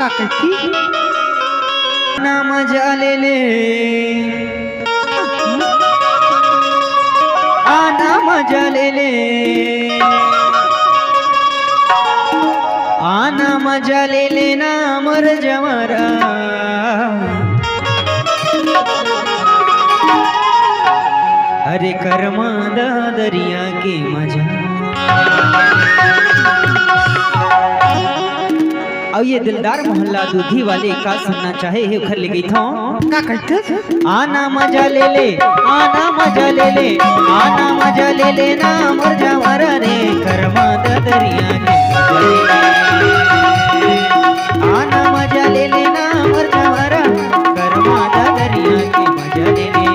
का कहती ना मजा ले ले आना मजा ले ले आना मजा ले लेना मर जमरा हरे कर्मादा दरिया के मजा। अब ये दिलदार मोहल्ला दूधी वाले का सुनना चाहे है उखर ले गई था का कहते आना मजा ले ले आना मजा ले ले आना मजा ले ले ना मर जावरा रे कर्मादा दरिया के मजा ले ले आना मजा ले ले ना मर जावरा कर्मादा दरिया के मजा ले ले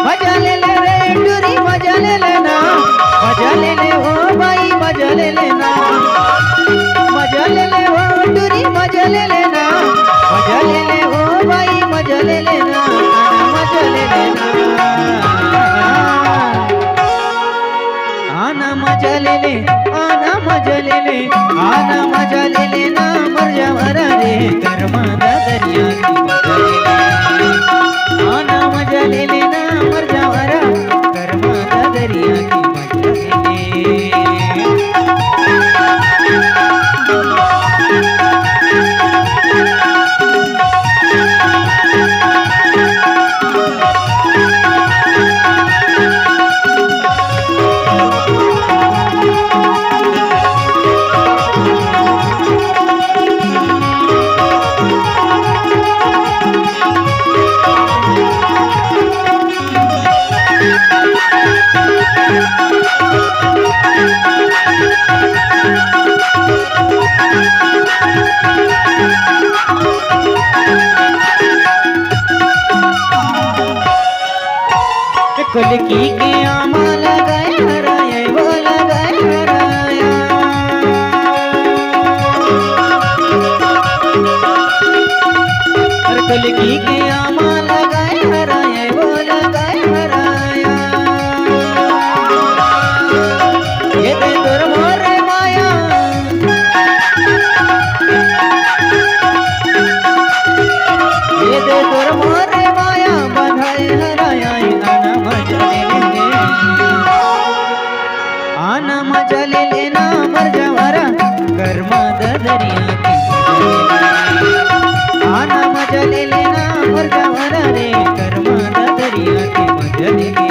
मजा ले ले रे टूरी मजा ले लेना मजा ले ले ओ भाई मजा ले लेना मजा ले ले ओ टूरी मजा ले लेना मजा ले ले ओ भाई मजा ले लेना मजा ले लेना आना मजा ले ले आना मजा ले ले आना मजा ले लेना मर जावरा रे कर्मादा दरिया की मजा ले ले आना मजा ले लेना मर जावरा कर्मादा दरिया की मजा ले ले। कुलकी के आमा लगाए हराया वो लगाए हराया कुलकी के आमा लगाए हराया वो लगाए हराया ये दे तोर मोरे माया ये दे तोर मोरे माया बधाई हराया आना मजा ले लेना मर जावरा कर्मादा दरिया की आना मजा ले लेना मर जावरा रे कर्मादा दरिया की मजा ले ले।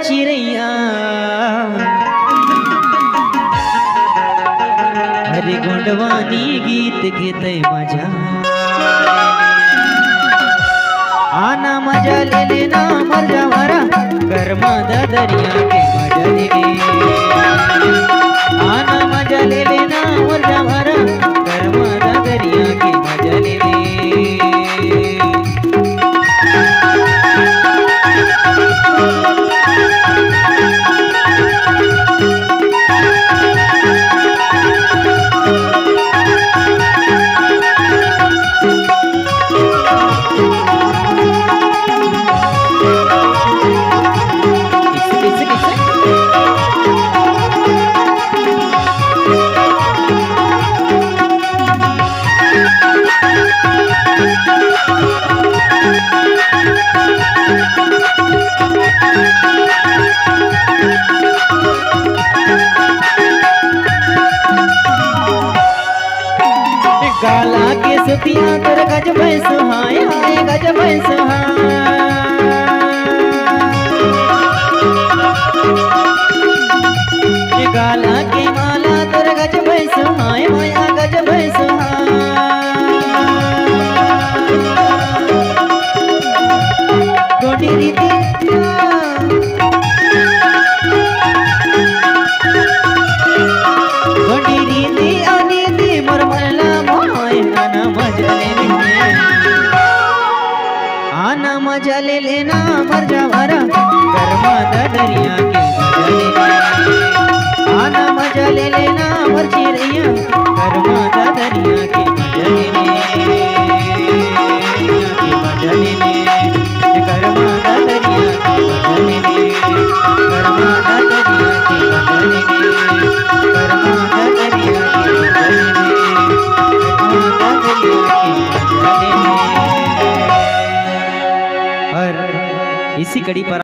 चिड़ैया हरे गोंडवानी गीत घेते मजा आना मजा ले लेना मर जावरा कर्मादा दरिया के मजा ले ले आना मजा ले लेना मर जावरा कर्मादा दरिया के मजा ले ले। गाला के सुतिया तोर गज भैंस हाय हाय गज भैंस हाय गाला के माला तोर गज भैंस हाय माया गज भैंस गोटी रीति गोटी रीति अनीति मोर मनला मोय आना मजा ले लेना मर जा भरा कर्मा दरिया के आना मजा ले लेना मर चिड़िया कर्मा दरिया के मजा ले ले कर्मा दरिया के मजा ले ले कर्मा दरिया के मजा ले ले कर्मा दरिया के मजा ले ले कर्मा दरिया के मजा ले ले। और इसी कड़ी पर